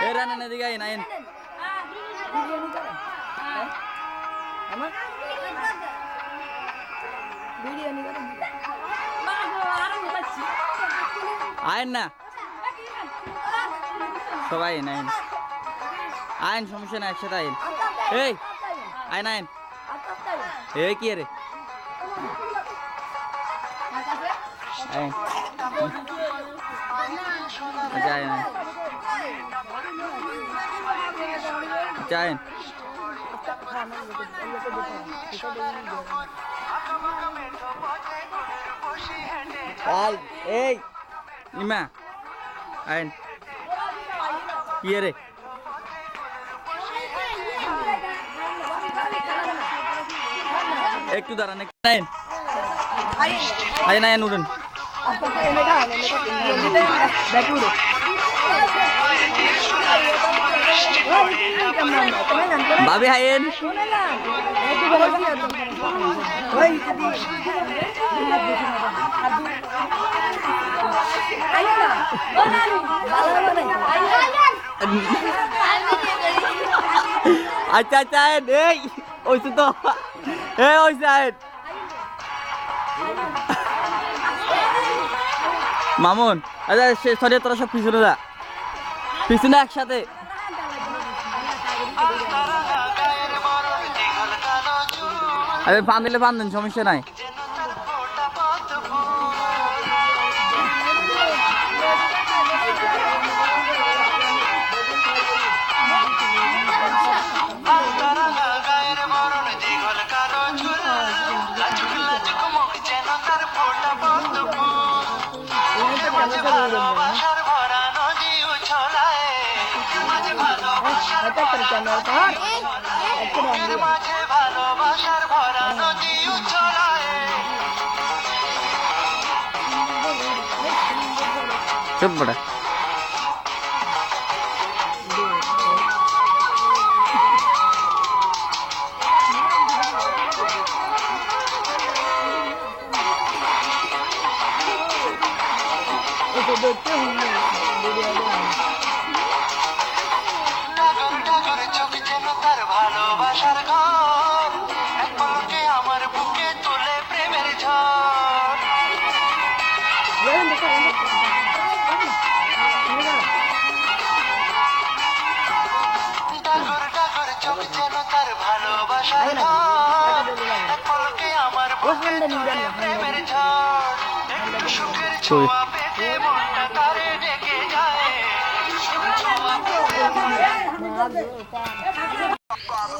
রানেন এদিকে আইন আইন আইন না সবাই আইন আইন আইন সমস্যা না একসাথে আইন এই আইন আইন এই কি রে আইন যাই না যাই এই ইমা আইন কি রে একটু দাঁড়ান আইন আইন আইন উঠুন ভাবি আইন আচ্ছা আচ্ছা আইন এই ওইসে তো এই ওইসে আইন মামুন আচ্ছা সরি তোরা সব পিছনে যা পিছনে একসাথে আরে পান দিলে পান দেন সমস্যা নাই চুপ বড়া ভালোবাসার ঘর এক পলকে আমার বুকে তুলে প্রেমের ঝড় ডাগর ডাগর চোখ যেন তার ভালোবাসার ঘর এক পলকে আমার বুকে তুলে প্রেমের ঝড় একটু সুখের ছোঁয়া পেতে মনটা তারে ডেকে যায়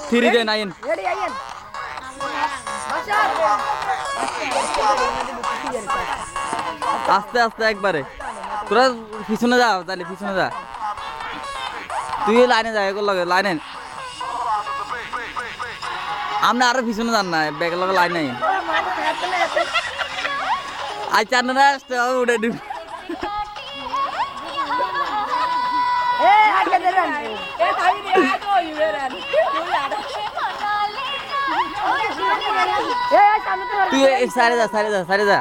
থ্রি দেন আইন আস্তে আস্তে একবারে তোরা পিছনে যা তাহলে পিছনে যা তুই লাইনে যা এগুলো লগে লাইনে আমরা আরো পিছনে যান না ব্যাগের লগে লাইন নাই আজ চার না আসতে উঠে দিব তুই সারে যা সারে যা সারে যা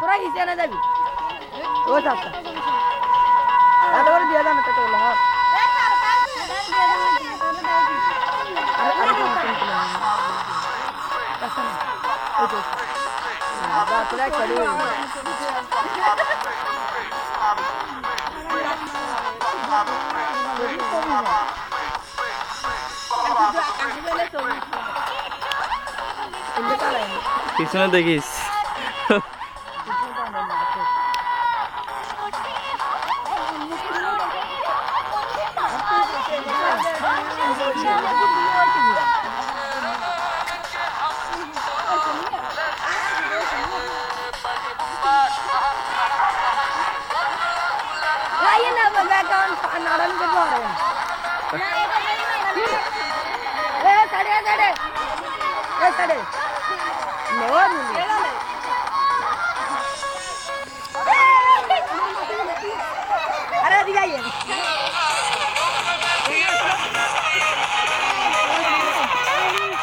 পিছনে দেখিস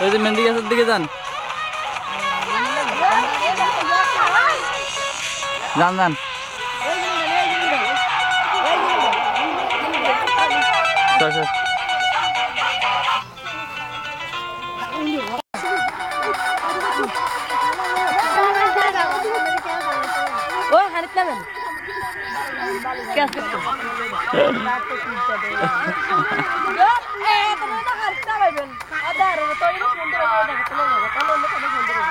ওই যে মেহেন্দি গাছের দিকে যান যান যান চল চল দেবেন ক্যাশ করতে এ তুমি না হারতে পারবেন আদার তো এই ফোন ধরে দেখো চলে যাবে তাহলে অন্য কোনো ফোন ধরে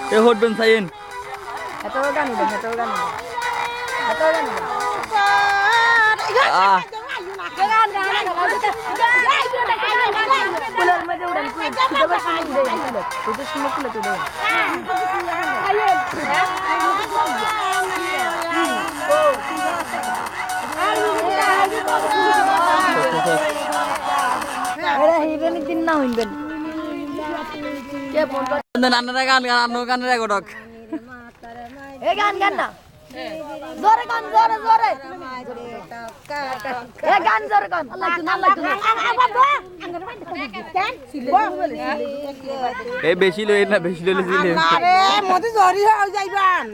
এ হটবেন সাইন এত গান নিবেন এত গান নিবেন এত গান নিবেন আহ কুলার মধ্যে উড়ান কুলার সামনে উড়ে গেল ওদের সামনে কুলার উড়ে এরা হিরোনি দিন না হইবেন কে ফোন করে নানারা গান গান আনো গানের রেকর্ডক এই গান গান না জোরে গান জোরে জোরে এ গান জোরে গান আল্লাহ তুন এই বেশি লই না বেশি লইলে দিলে আরে মতে জরি হয়ে যাইবান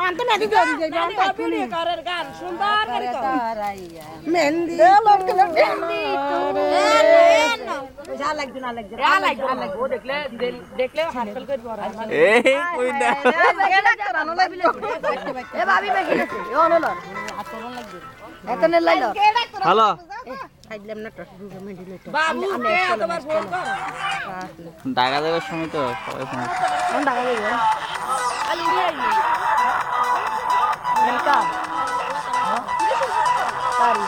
আনতে মেদি জরি যাইবান তারপরে করার গান সুন্দর করে তো মেহেন্দি লটকে মেহেন্দি যা লাগবে না লাগবে যা লাগবে ও দেখলে দেখলে হাসল করে পড়া এই কই না এ ভাবি বেশি গেছে ও হলো আচরণ লাগবে এতনে লাইলো হ্যালো খাইলাম না তো মেহেন্দি লইতো বাবু তোমার ফোন কর ঢাকা যাওয়ার সময় তো সবাই ফোন কোন টাকা দেবে আলি দিয়ে মেলকা তারি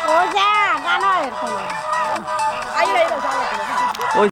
ও যা গান এরকম